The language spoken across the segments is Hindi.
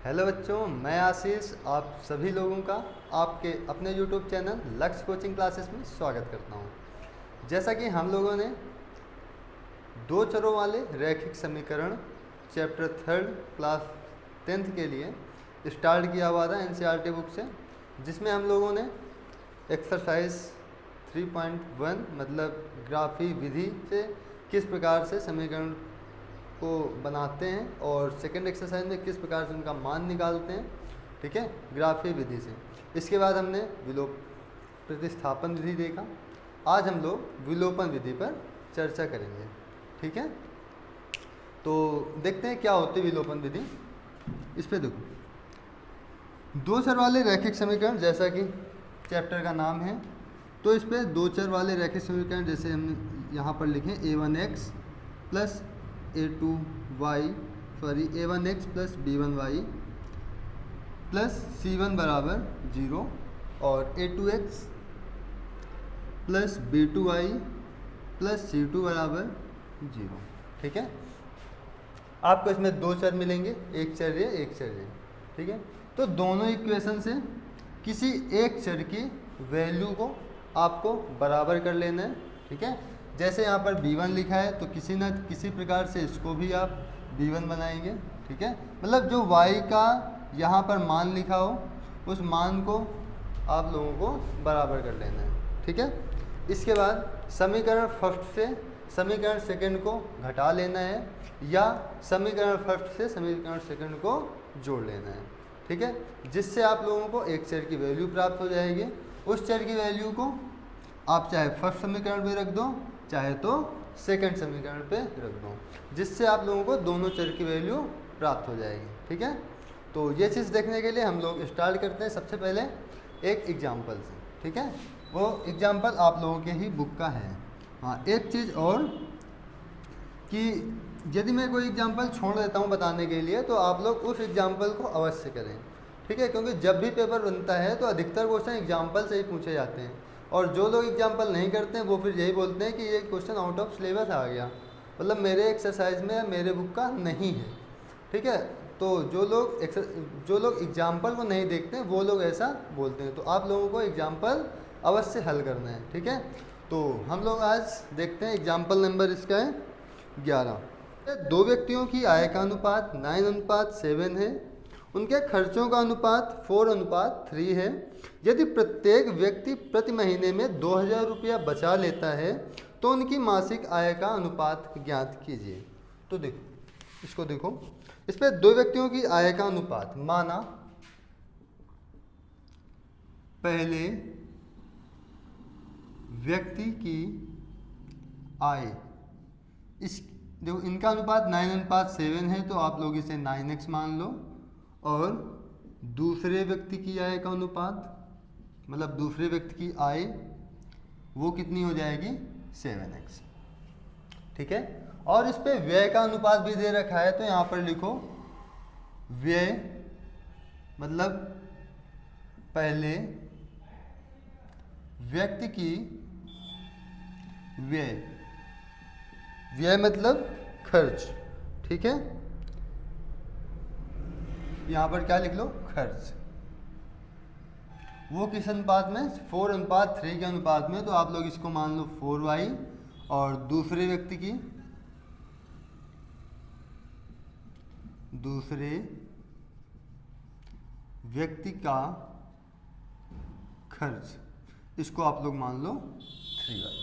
हेलो बच्चों, मैं आशीष आप सभी लोगों का आपके अपने यूट्यूब चैनल लक्ष्य कोचिंग क्लासेस में स्वागत करता हूं। जैसा कि हम लोगों ने दो चरों वाले रैखिक समीकरण चैप्टर 3 क्लास 10th के लिए स्टार्ट किया हुआ था एनसीईआरटी बुक से, जिसमें हम लोगों ने एक्सरसाइज 3.1 मतलब ग्राफी विधि से किस प्रकार से समीकरण को बनाते हैं और सेकंड एक्सरसाइज में किस प्रकार से उनका मान निकालते हैं, ठीक है, ग्राफी विधि से। इसके बाद हमने विलोप प्रतिस्थापन विधि देखा। आज हम लोग विलोपन विधि पर चर्चा करेंगे, ठीक है। तो देखते हैं क्या होती है विलोपन विधि। इस पे देखो, दो चर वाले रैखिक समीकरण, जैसा कि चैप्टर का नाम है, तो इस पे दो चर वाले रैखिक समीकरण जैसे हमने यहाँ पर लिखे a1x plus a1x plus b1y plus c1 बराबर 0 और a2x plus b2y plus c2 बराबर 0, ठीक है। आपको इसमें दो चर मिलेंगे, एक चर ये एक चर ये, ठीक है। तो दोनों इक्वेशन से किसी एक चर की वैल्यू को आपको बराबर कर लेना है, ठीक है। जैसे यहाँ पर b1 लिखा है तो किसी न किसी प्रकार से इसको भी आप b1 बनाएंगे, ठीक है। मतलब जो y का यहाँ पर मान लिखा हो उस मान को आप लोगों को बराबर कर लेना है, ठीक है। इसके बाद समीकरण फर्स्ट से समीकरण सेकंड को घटा लेना है या समीकरण फर्स्ट से समीकरण सेकंड को जोड़ लेना है, ठीक है, जिससे आप लोगों को एक चर की वैल्यू प्राप्त हो जाएगी। उस चर की वैल्यू को आप चाहे फर्स्ट समीकरण पे रख दो चाहे तो सेकंड समीकरण पे रख दो, जिससे आप लोगों को दोनों चर की वैल्यू प्राप्त हो जाएगी, ठीक है। तो ये चीज़ देखने के लिए हम लोग स्टार्ट करते हैं सबसे पहले एक एग्जाम्पल से, ठीक है। वो एग्जाम्पल आप लोगों के ही बुक का है। हाँ, एक चीज़ और कि यदि मैं कोई एग्जाम्पल छोड़ देता हूँ बताने के लिए तो आप लोग उस एग्जाम्पल को अवश्य करें, ठीक है, क्योंकि जब भी पेपर बनता है तो अधिकतर क्वेश्चन एग्जाम्पल से ही पूछे जाते हैं और जो लोग एग्जाम्पल नहीं करते हैं वो फिर यही बोलते हैं कि ये क्वेश्चन आउट ऑफ सिलेबस आ गया, मतलब मेरे एक्सरसाइज में मेरे बुक का नहीं है, ठीक है। तो जो लोग एग्जाम्पल को नहीं देखते हैं वो लोग ऐसा बोलते हैं। तो आप लोगों को एग्जाम्पल अवश्य हल करना है, ठीक है। तो हम लोग आज देखते हैं एग्जाम्पल नंबर इसका है 11। दो व्यक्तियों की आय का अनुपात 9:7 है, उनके खर्चों का अनुपात 4:3 है। यदि प्रत्येक व्यक्ति प्रति महीने में 2000 रुपया बचा लेता है तो उनकी मासिक आय का अनुपात ज्ञात कीजिए। तो देखो, इसको देखो, इस पर दो व्यक्तियों की आय का अनुपात, माना पहले व्यक्ति की आय, इस देखो इनका अनुपात 9:7 है तो आप लोग इसे 9x मान लो, और दूसरे व्यक्ति की आय का अनुपात मतलब दूसरे व्यक्ति की आय वो कितनी हो जाएगी 7x, ठीक है। और इस पे व्यय का अनुपात भी दे रखा है तो यहाँ पर लिखो व्यय मतलब पहले व्यक्ति की व्यय मतलब खर्च, ठीक है। यहाँ पर क्या लिख लो, खर्च, वो किस अनुपात में 4:3 के अनुपात में, तो आप लोग इसको मान लो 4y, और दूसरे व्यक्ति का खर्च, इसको आप लोग मान लो 3y,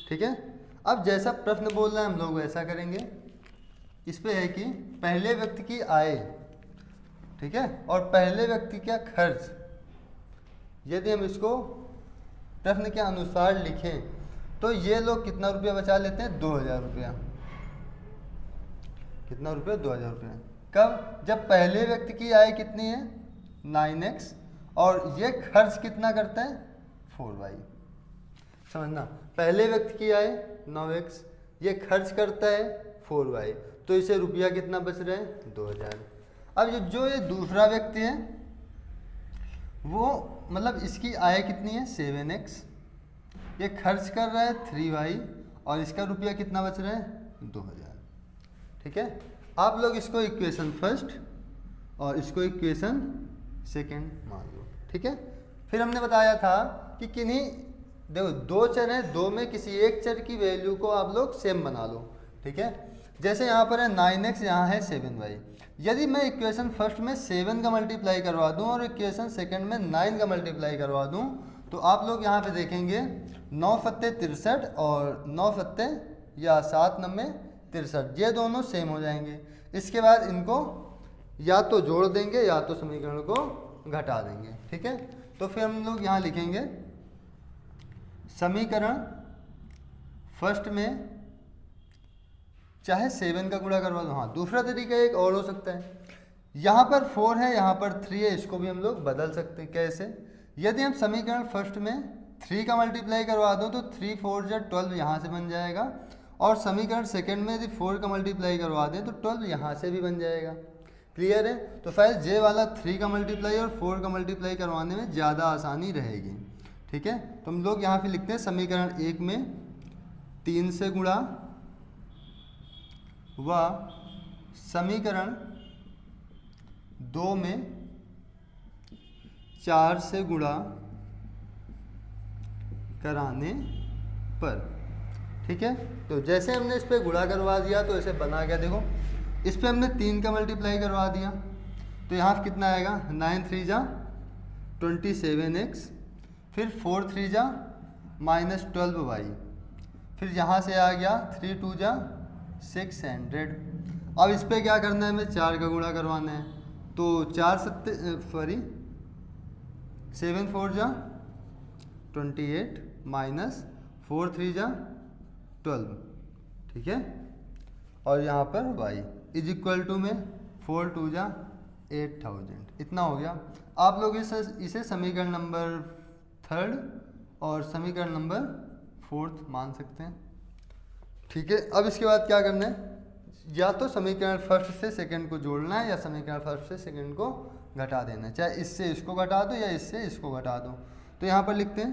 ठीक है। अब जैसा प्रश्न बोल रहा है हम लोग वैसा करेंगे। इस पे है कि पहले व्यक्ति की आय, ठीक है, और पहले व्यक्ति का खर्च, यदि हम इसको प्रश्न के अनुसार लिखें तो ये लोग कितना रुपया बचा लेते हैं, 2000 रुपया। कितना रुपया, 2000 रुपया। कब, जब पहले व्यक्ति की आय कितनी है 9x और ये खर्च कितना करता है 4y। समझना, पहले व्यक्ति की आय 9x, ये खर्च करता है 4y, तो इसे रुपया कितना बच रहा है 2000। अब जो ये दूसरा व्यक्ति है वो मतलब इसकी आय कितनी है 7x, ये खर्च कर रहा है 3y और इसका रुपया कितना बच रहा है 2000, ठीक है। आप लोग इसको इक्वेशन फर्स्ट और इसको इक्वेशन सेकेंड मान लो। ठीक है, फिर हमने बताया था कि किन्हीं देखो दो चर हैं, दो में किसी एक चर की वैल्यू को आप लोग सेम बना लो। ठीक है, जैसे यहाँ पर है 9x, यहाँ है 7y। यदि मैं इक्वेशन फर्स्ट में 7 का मल्टीप्लाई करवा दूँ और इक्वेशन सेकंड में 9 का मल्टीप्लाई करवा दूँ, तो आप लोग यहाँ पे देखेंगे 9 फत्ते 63 और 9 फत्ते या 7 नम्मे 63, ये दोनों सेम हो जाएंगे। इसके बाद इनको या तो जोड़ देंगे या तो समीकरण को घटा देंगे। ठीक है, तो फिर हम लोग यहाँ लिखेंगे समीकरण फर्स्ट में चाहे 7 का गुणा करवा दो। हाँ, दूसरा तरीका एक और हो सकता है, यहाँ पर 4 है, यहाँ पर 3 है, इसको भी हम लोग बदल सकते हैं। कैसे? यदि हम समीकरण फर्स्ट में 3 का मल्टीप्लाई करवा दो तो 3 4 जा 12 यहाँ से बन जाएगा, और समीकरण सेकंड में यदि 4 का मल्टीप्लाई करवा दें तो 12 यहाँ से भी बन जाएगा। क्लियर है? तो फिर जे वाला 3 का मल्टीप्लाई और 4 का मल्टीप्लाई करवाने में ज़्यादा आसानी रहेगी। ठीक है, तो हम लोग यहाँ पे लिखते हैं समीकरण 1 में 3 से गुणा व समीकरण 2 में 4 से गुणा कराने पर। ठीक है, तो जैसे हमने इस पर गुणा करवा दिया तो ऐसे बना गया। देखो, इस पर हमने 3 का मल्टीप्लाई करवा दिया तो यहाँ कितना आएगा, 9 3 जा 27x, फिर 4 3 जा -12y, फिर यहाँ से आ गया 3 2 जा 600। अब इस पर क्या करना है, हमें 4 का गुणा करवाना है, तो 7 4 जा 28 -4 3 जा 12। ठीक है, और यहाँ पर y इज इक्वल टू में 4 2 जा 8000। इतना हो गया। आप लोग इसे समीकरण नंबर 3 और समीकरण नंबर 4 मान सकते हैं। ठीक है, अब इसके बाद क्या करना है, या तो समीकरण फर्स्ट से सेकंड को जोड़ना है या समीकरण फर्स्ट से सेकंड को घटा देना है। चाहे इससे इसको घटा दो या इससे इसको घटा दो। तो यहाँ पर लिखते हैं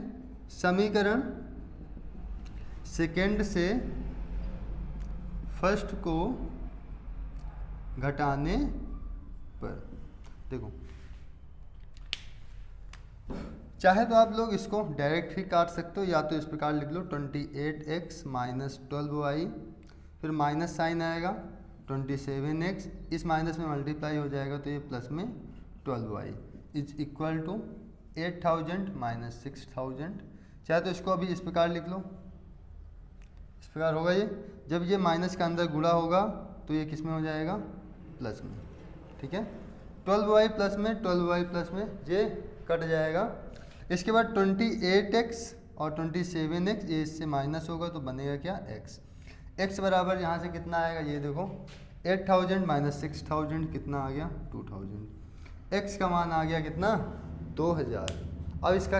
समीकरण सेकंड से फर्स्ट को घटाने पर। देखो, चाहे तो आप लोग इसको डायरेक्ट ही काट सकते हो, या तो इस प्रकार लिख लो 28x -12y, फिर माइनस साइन आएगा 27x, इस माइनस में मल्टीप्लाई हो जाएगा तो ये प्लस में 12y इज इक्वल टू 8000 -6000। चाहे तो इसको अभी इस प्रकार लिख लो, इस प्रकार होगा ये। जब ये माइनस का अंदर गुणा होगा तो ये किस में हो जाएगा, प्लस में। ठीक है, 12y प्लस में 12y प्लस में ये कट जाएगा। इसके बाद 28x और 27x, ये इससे माइनस होगा तो बनेगा क्या, x। x बराबर यहाँ से कितना आएगा, ये देखो 8000 -6000 कितना आ गया, 2000। x का मान आ गया कितना, 2000। अब इसका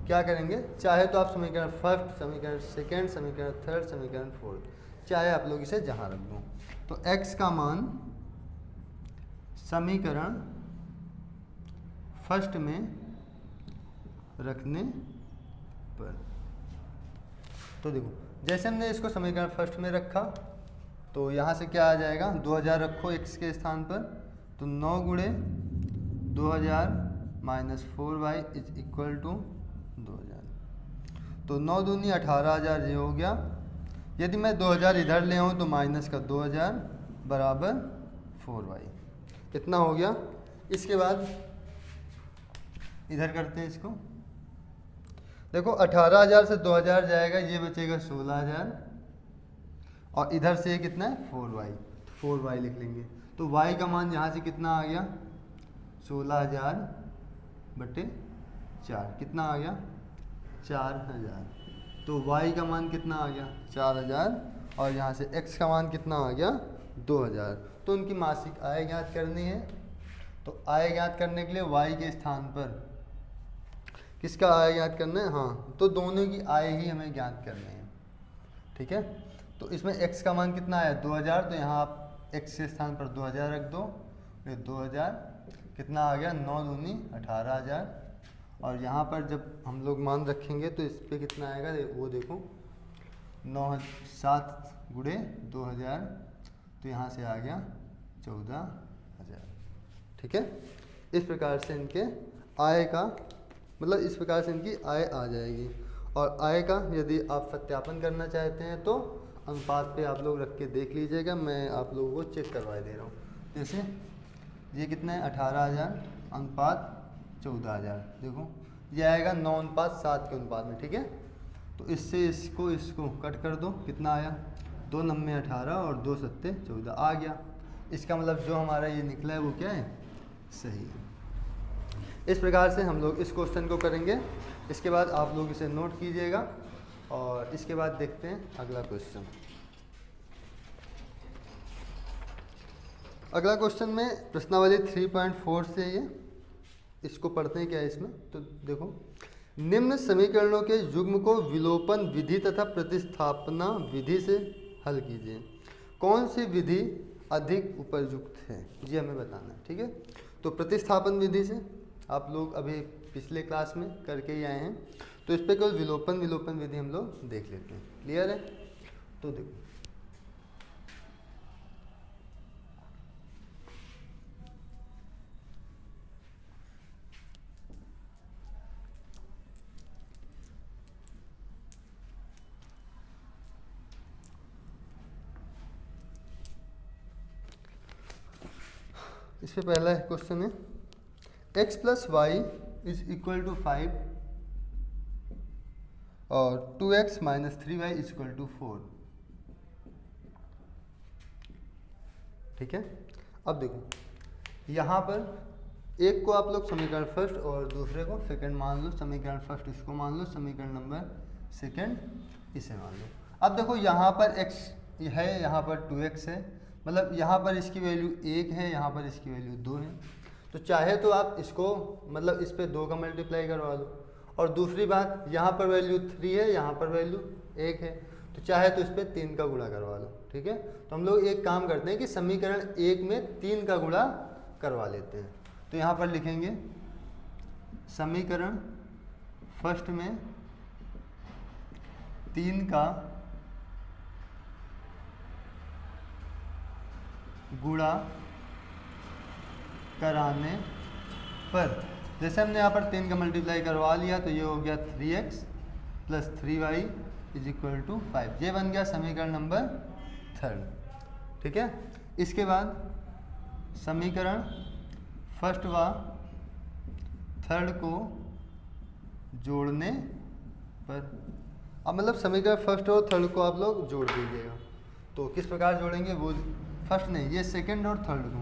क्या करेंगे, चाहे तो आप समीकरण फर्स्ट, समीकरण सेकेंड, समीकरण थर्ड, समीकरण फोर्थ, चाहे आप लोग इसे जहाँ रख दो। तो x का मान समीकरण फर्स्ट में रखने पर, तो देखो जैसे हमने इसको समीकरण फर्स्ट में रखा तो यहाँ से क्या आ जाएगा, 2000 रखो x के स्थान पर, तो 9 गुणे 2000 -4y इज इक्वल टू 2000। तो 9 दूनी 18000 ये हो गया। यदि मैं 2000 इधर ले आऊँ तो माइनस का 2000 बराबर 4y, इतना हो गया। इसके बाद इधर करते हैं इसको। देखो 18000 से 2000 जाएगा, ये बचेगा 16000, और इधर से कितना है 4y, 4y लिख लेंगे। तो y का मान यहाँ से कितना आ गया, 16000 बटे 4, कितना आ गया 4000। तो y का मान कितना आ गया 4000, और यहाँ से x का मान कितना आ गया 2000। तो उनकी मासिक आय ज्ञात करनी है। तो आय ज्ञात करने के लिए y के स्थान पर किसका आय ज्ञात करना है, हाँ, तो दोनों की आय ही हमें ज्ञात करनी है। ठीक है, तो इसमें x का मान कितना आया 2000, तो यहाँ आप x के स्थान पर 2000 रख दो, फिर 2000 कितना आ गया, 9 दूनी 18000, और यहाँ पर जब हम लोग मान रखेंगे तो इस पर कितना आएगा, वो देखो 9 7 गुणे 2000, तो यहाँ से आ गया 14000। ठीक है। इस प्रकार से इनके आय का मतलब इस प्रकार से इनकी आय आ जाएगी। और आय का यदि आप सत्यापन करना चाहते हैं तो अनुपात पे आप लोग रख के देख लीजिएगा, मैं आप लोगों को चेक करवा दे रहा हूँ। जैसे ये कितना है 18,000 अनुपात 14,000, देखो ये आएगा 9:7 के अनुपात में, ठीक है। तो इससे इसको कट कर दो, कितना आया 2 9 18 और 2 7 14 आ गया। इसका मतलब जो हमारा ये निकला है वो क्या है, सही है। इस प्रकार से हम लोग इस क्वेश्चन को करेंगे। इसके बाद आप लोग इसे नोट कीजिएगा और इसके बाद देखते हैं अगला क्वेश्चन। अगला क्वेश्चन में प्रश्नावली 3.4 से ये इसको पढ़ते हैं क्या है इसमें। तो देखो, निम्न समीकरणों के युग्म को विलोपन विधि तथा प्रतिस्थापना विधि से हल कीजिए। कौन सी विधि अधिक उपयुक्त है, ये हमें बताना है, ठीक है। तो प्रतिस्थापन विधि से आप लोग अभी पिछले क्लास में करके ही आए हैं, तो इस पर केवल विलोपन विधि हम लोग देख लेते हैं। क्लियर है? तो देखो, इस पर पहला क्वेश्चन है x + y = 5 और 2x - 3y = 4, ठीक है। अब देखो यहाँ पर एक को आप लोग समीकरण फर्स्ट और दूसरे को सेकंड मान लो। समीकरण फर्स्ट इसको मान लो, समीकरण नंबर सेकंड इसे मान लो। अब देखो यहाँ पर x है, यहाँ पर 2x है, मतलब यहाँ पर इसकी वैल्यू 1 है, यहाँ पर इसकी वैल्यू 2 है। तो चाहे तो आप इसको मतलब इस पे 2 का मल्टीप्लाई करवा लो। और दूसरी बात, यहाँ पर वैल्यू 3 है, यहाँ पर वैल्यू 1 है, तो चाहे तो इस पे 3 का गुणा करवा लो, ठीक है। तो हम लोग एक काम करते हैं कि समीकरण 1 में 3 का गुणा करवा लेते हैं। तो यहाँ पर लिखेंगे समीकरण फर्स्ट में 3 का गुणा कराने पर, जैसे हमने यहाँ पर 3 का मल्टीप्लाई करवा लिया तो ये हो गया 3x + 3y = 5। ये बन गया समीकरण नंबर 3, ठीक है। इसके बाद समीकरण फर्स्ट व थर्ड को जोड़ने पर, अब मतलब समीकरण फर्स्ट और थर्ड को आप लोग जोड़ दीजिएगा। तो किस प्रकार जोड़ेंगे, वो फर्स्ट नहीं, ये सेकंड और थर्ड को।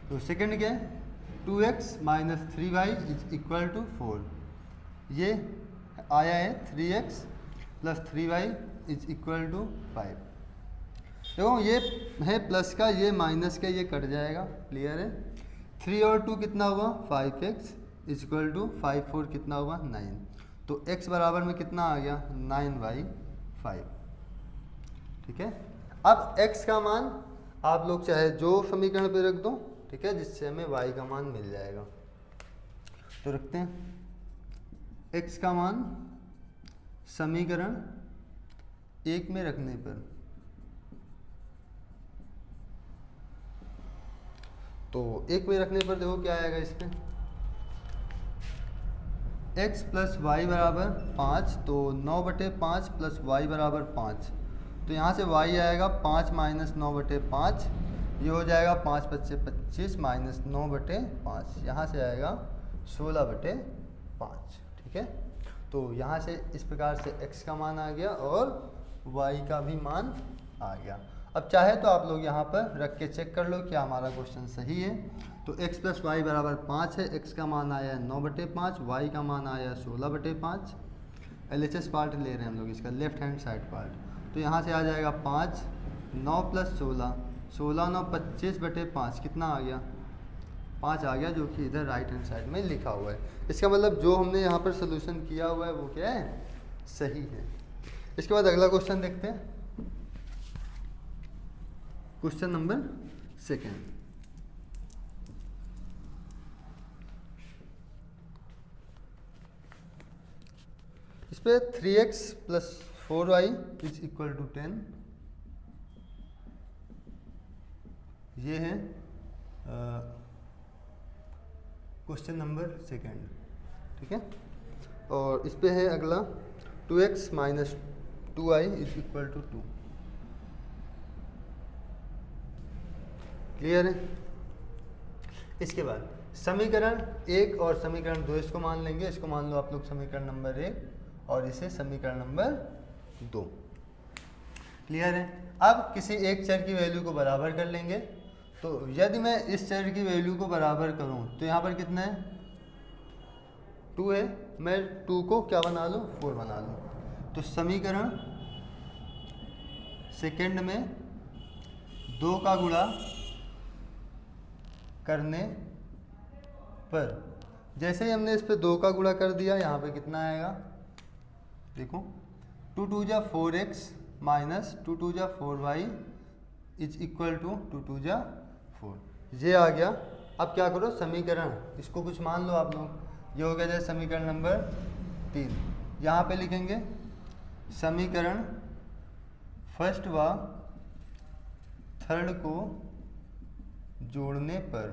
तो सेकंड क्या है 2x - 3y = 4, ये आया है 3x + 3y = 5। देखो ये है प्लस का, ये माइनस का, ये कट जाएगा। क्लियर है? 3 और 2 कितना हुआ 5x = 5 4 कितना हुआ 9। तो x बराबर में कितना आ गया 9/5, ठीक है। अब x का मान आप लोग चाहे जो समीकरण पे रख दो, ठीक है, जिससे हमें y का मान मिल जाएगा। तो रखते हैं x का मान समीकरण 1 में रखने पर, तो 1 में रखने पर देखो क्या आएगा इस पे, x + y = 5, तो 9/5 + y = 5। तो यहाँ से y आएगा 5 - 9/5, ये हो जाएगा 5 × 5 = 25 - 9/5, यहाँ से आएगा 16/5, ठीक है। तो यहाँ से इस प्रकार से x का मान आ गया और y का भी मान आ गया। अब चाहे तो आप लोग यहाँ पर रख के चेक कर लो क्या हमारा क्वेश्चन सही है। तो x + y = 5 है, x का मान आया है 9/5, y का मान आया 16/5। LHS पार्ट ले रहे हैं हम लोग इसका, लेफ्ट हैंड साइड पार्ट। तो यहाँ से आ जाएगा 5, 9 + 16, 16 9 25/5 कितना आ गया 5 आ गया, जो कि इधर राइट हैंड साइड में लिखा हुआ है। इसका मतलब जो हमने यहाँ पर सोल्यूशन किया हुआ है वो क्या है, सही है। इसके बाद अगला क्वेश्चन देखते हैं, क्वेश्चन नंबर 2। इस पे 3x + 4y = 10, ये है क्वेश्चन नंबर सेकेंड, ठीक है। और इस पे है अगला 2x minus 2y is equal to 2। Clear है। इसके बाद समीकरण 1 और समीकरण 2 इसको मान लेंगे। इसको मान लो आप लोग समीकरण नंबर 1 और इसे समीकरण नंबर 2। क्लियर है। अब किसी एक चर की वैल्यू को बराबर कर लेंगे। तो यदि मैं इस चर की वैल्यू को बराबर करूं तो यहाँ पर कितना है, 2 है। मैं 2 को क्या बना लूँ, 4 बना लूँ। तो समीकरण सेकेंड में 2 का गुणा करने पर, जैसे ही हमने इस पे 2 का गुणा कर दिया, यहाँ पे कितना आएगा, देखो 2 2 जा 4x माइनस 2 2 जा 4y इज इक्वल टू 2 2 जा 4। ये आ गया। अब क्या करो, समीकरण इसको कुछ मान लो आप लोग। ये हो गया जैसे समीकरण नंबर 3। यहाँ पे लिखेंगे समीकरण फर्स्ट व थर्ड को जोड़ने पर।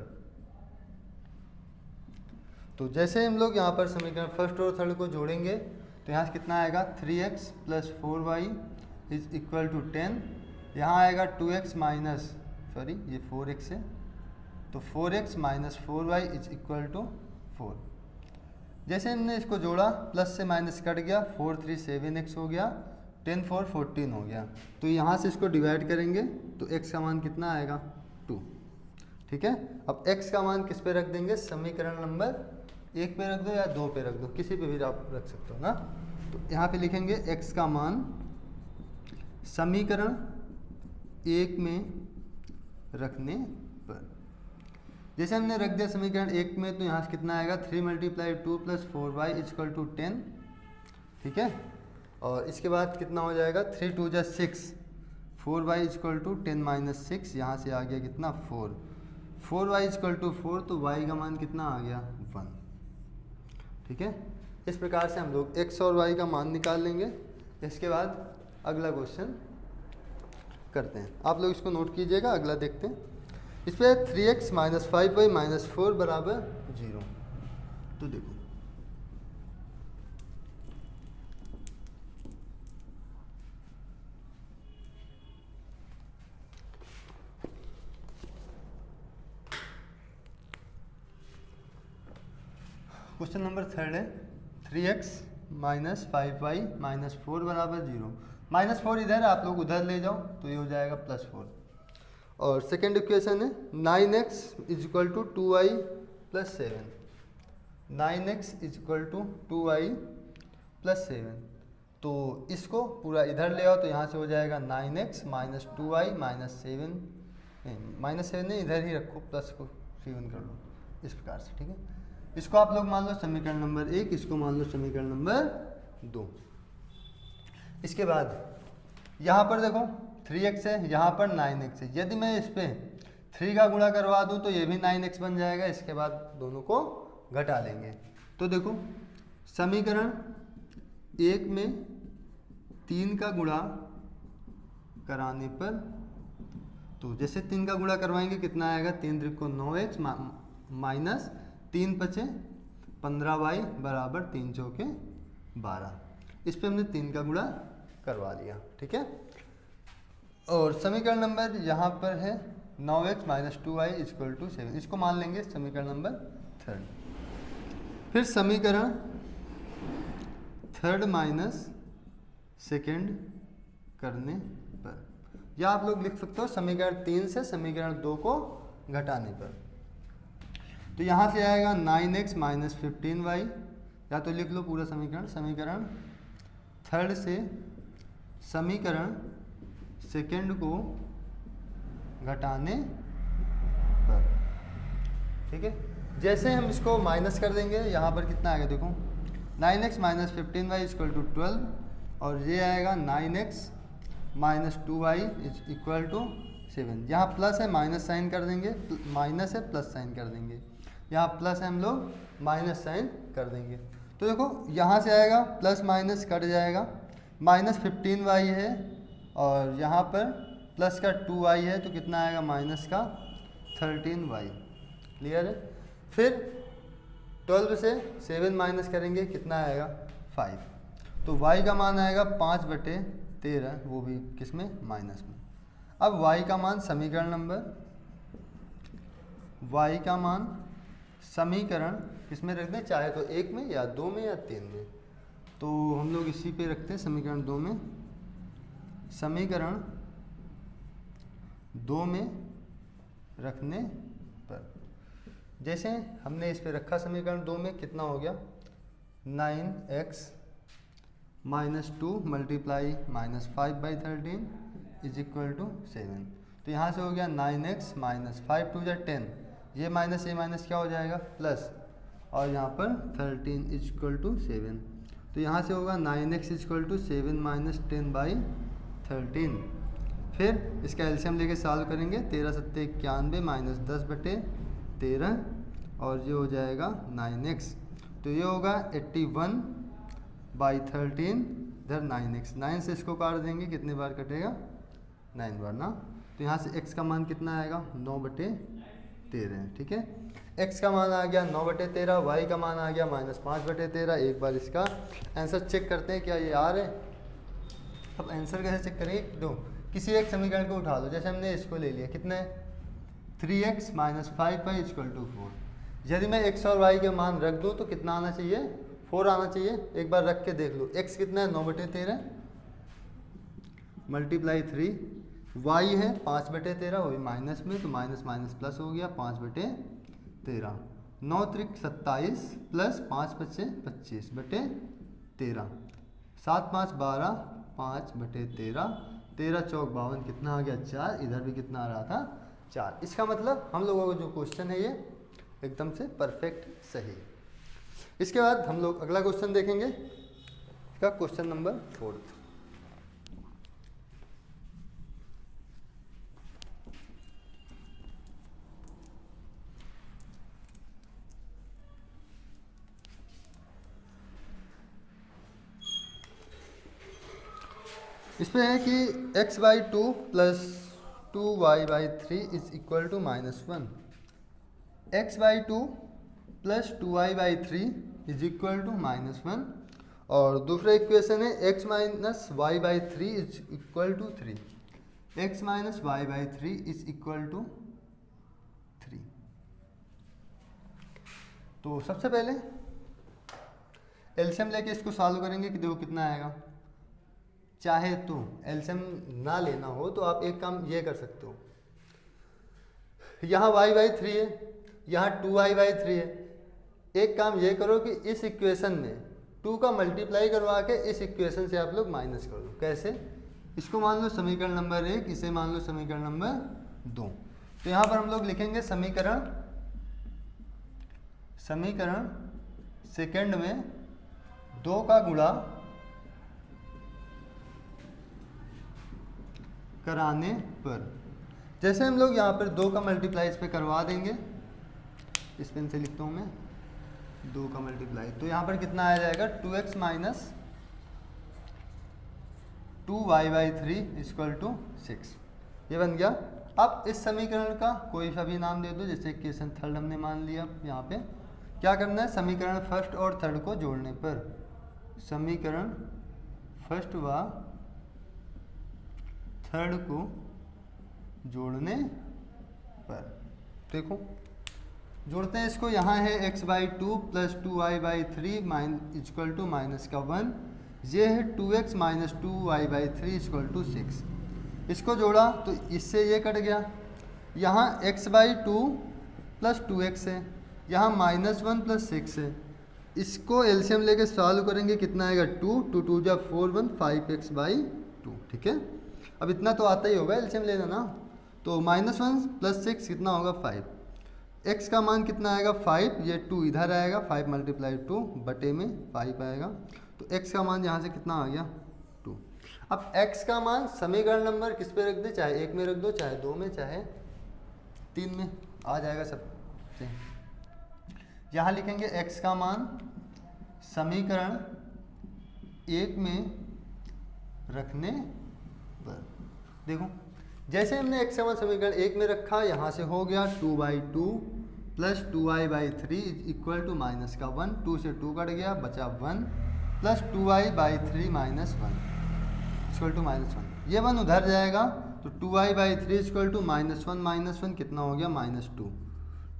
तो जैसे हम लोग यहाँ पर समीकरण फर्स्ट और थर्ड को जोड़ेंगे तो यहाँ से कितना आएगा, 3x plus 4y is equal to 10। यहाँ आएगा 2x माइनस, सॉरी ये 4x है, तो 4x minus 4y is equal to 4। जैसे हमने इसको जोड़ा, प्लस से माइनस कट गया, 4 3 7x हो गया, 10 4 14 हो गया। तो यहाँ से इसको डिवाइड करेंगे तो x का मान कितना आएगा, 2। ठीक है। अब x का मान किस पे रख देंगे, समीकरण नंबर 1 पे रख दो या 2 पे रख दो, किसी पे भी आप रख सकते हो ना। तो यहाँ पे लिखेंगे x का मान समीकरण 1 में रखने पर। जैसे हमने रख दिया समीकरण 1 में, तो यहाँ से कितना आएगा, 3 × 2 + 4y इक्वल टू 10। ठीक है। और इसके बाद कितना हो जाएगा, 3 2 जा 6, 4y इक्वल टू 10 - 6, यहाँ से आ गया कितना, 4। 4y इक्वल टू 4, तो y का मान कितना आ गया, 1। ठीक है। इस प्रकार से हम लोग x और y का मान निकाल लेंगे। इसके बाद अगला क्वेश्चन करते हैं। आप लोग इसको नोट कीजिएगा, अगला देखते हैं। इस पर 3x माइनस 5y माइनस 4 बराबर 0। तो देखो क्वेश्चन नंबर 3 है, 3x माइनस 5y माइनस 4 बराबर 0। -4 इधर, आप लोग उधर ले जाओ तो ये हो जाएगा +4। और सेकेंड इक्वेशन है 9x is equal to 2y + 7। 9x is equal to 2y + 7। तो इसको पूरा इधर ले आओ तो यहाँ से हो जाएगा 9x माइनस 2y माइनस 7, -7 नहीं, इधर ही रखो, प्लस को 7 कर लो, इस प्रकार से। ठीक है। इसको आप लोग मान लो समीकरण नंबर 1, इसको मान लो समीकरण नंबर 2। इसके बाद यहाँ पर देखो 3x है, यहाँ पर 9x है। यदि मैं इस पे 3 का गुणा करवा दूँ तो ये भी 9x बन जाएगा। इसके बाद दोनों को घटा लेंगे। तो देखो समीकरण 1 में 3 का गुणा कराने पर, तो जैसे 3 का गुणा करवाएंगे कितना आएगा, 3 3 को 9x माइनस 3 5 15y बराबर 3 चौके 12। इस पे हमने 3 का गुणा करवा लिया। ठीक है। और समीकरण नंबर यहाँ पर है 9x minus 2y equal to 7। इसको मान लेंगे समीकरण नंबर 3। फिर समीकरण 3 माइनस सेकेंड करने पर, या आप लोग लिख सकते हो समीकरण 3 से समीकरण 2 को घटाने पर। तो यहाँ से आएगा 9x माइनस 15y, या तो लिख लो पूरा समीकरण। समीकरण 3 से समीकरण सेकेंड को घटाने पर। ठीक है। जैसे हम इसको माइनस कर देंगे, यहाँ पर कितना आएगा देखो, 9x minus 15y equal to 12, और ये आएगा 9x minus 2y equal to 7। यहाँ प्लस है, माइनस साइन कर देंगे, माइनस है प्लस साइन कर देंगे, यहाँ प्लस है हम लोग माइनस साइन कर देंगे। तो देखो यहाँ से आएगा प्लस माइनस कट जाएगा, माइनस 15y है और यहाँ पर प्लस का 2y है, तो कितना आएगा, माइनस का 13y। क्लियर है। फिर 12 से 7 माइनस करेंगे कितना आएगा 5। तो y का मान आएगा 5/13, वो भी किस में माइनस में। अब y का मान समीकरण किस में रख दें, चाहे तो 1 में या 2 में या 3 में। तो हम लोग इसी पे रखते हैं समीकरण 2 में। समीकरण 2 में रखने पर जैसे हमने इस पे रखा समीकरण 2 में, कितना हो गया 9x - 2 multiply -5/13 is equal to 7। तो यहाँ से हो गया 9x - 5 2 = 10, ये माइनस ये माइनस क्या हो जाएगा प्लस, और यहाँ पर 13 इज इक्वल टू 7। तो यहाँ से होगा 9x इज इक्वल टू 7 - 10/13। फिर इसका एलसीएम लेके सॉल्व करेंगे, 13 × 7 = 91 - 10/13, और ये हो जाएगा 9x। तो ये होगा 81/13 इधर 9x, 9 से इसको काट देंगे, कितने बार कटेगा 9 बार ना। तो यहाँ से x का मान कितना आएगा 9/13, ठीक है। x का मान आ गया 9/13, y का मान आ गया -5/13। एक बार इसका आंसर चेक करते हैं क्या ये आ रहे हैं। अब आंसर कैसे चेक करेंगे, दो किसी एक समीकरण को उठा दो, जैसे हमने इसको ले लिया, कितना है 3x - 5y = 4। यदि मैं x और y के मान रख दूँ तो कितना आना चाहिए 4 आना चाहिए। एक बार रख के देख लो, x कितना है 9/13 मल्टीप्लाई 3, y है 5/13, वही माइनस में, तो माइनस माइनस प्लस हो गया 5/13। 9 × 27 प्लस 5 × 5 = 25/13, 7 × 5 = 12, 5/13, 13 × 4 = 52, कितना आ गया 4। इधर भी कितना आ रहा था 4। इसका मतलब हम लोगों का जो क्वेश्चन है ये एकदम से परफेक्ट सही। इसके बाद हम लोग अगला क्वेश्चन देखेंगे, इसका क्वेश्चन नंबर 4। इसमें है कि x/2 + 2y/3 is equal to -1। x/2 + 2y/3 is equal to -1, और दूसरा इक्वेशन है x - y/3 is equal to 3। x - y/3 is equal to 3। तो सबसे पहले एलसीएम लेके इसको सॉल्व करेंगे कि देखो कितना आएगा। चाहे तो एलसीएम ना लेना हो तो आप एक काम ये कर सकते हो, यहाँ y/3 है, यहाँ 2y/3 है। एक काम ये करो कि इस इक्वेशन में 2 का मल्टीप्लाई करवा के इस इक्वेशन से आप लोग माइनस कर दो। कैसे, इसको मान लो समीकरण नंबर 1, इसे मान लो समीकरण नंबर 2। तो यहाँ पर हम लोग लिखेंगे समीकरण सेकंड में 2 का गुणा कराने पर, जैसे हम लोग यहाँ पर 2 का मल्टीप्लाई इस पे करवा देंगे, इस पेन से लिखता हूँ मैं 2 का मल्टीप्लाई, तो यहाँ पर कितना आ जाएगा 2x - 2y/3 = 6। ये बन गया। अब इस समीकरण का कोई सा भी नाम दे दो, जैसे इक्वेशन 3 हमने मान लिया। यहाँ पे क्या करना है, समीकरण फर्स्ट और थर्ड को जोड़ने पर, समीकरण फर्स्ट व थर्ड को जोड़ने पर, देखो जोड़ते हैं इसको। यहाँ है x/2 + 2y/3 = -1, ये है 2x - 2y/3 = 6। इसको जोड़ा तो इससे ये कट गया। यहाँ x/2 + 2x है, यहाँ -1 + 6 है। इसको एलसीएम लेके सॉल्व करेंगे, कितना आएगा 2 × 2 = 4 1 5x/2, ठीक है। अब इतना तो आता ही होगा एलसीएम लेना ना, तो -1 + 6 कितना होगा 5। x का मान कितना आएगा 5, ये 2 इधर आएगा, 5 × 2 बटे में 5 आएगा, तो x का मान यहाँ से कितना आ गया 2। अब x का मान समीकरण नंबर किस पे रख दे, चाहे 1 में रख दो, चाहे 2 में, चाहे 3 में, आ जाएगा सब से। यहाँ लिखेंगे x का मान समीकरण 1 में रखने पर। देखो जैसे हमने x का मान समीकरण 1 में रखा, यहाँ से हो गया 2/2 plus 2i/3 equal to minus का 1, 2 से 2 कट गया बचा 1 plus 2i/3 minus 1 equal to -1। ये 1 उधर जाएगा तो 2i/3 इक्वल टू -1 कितना हो गया -2।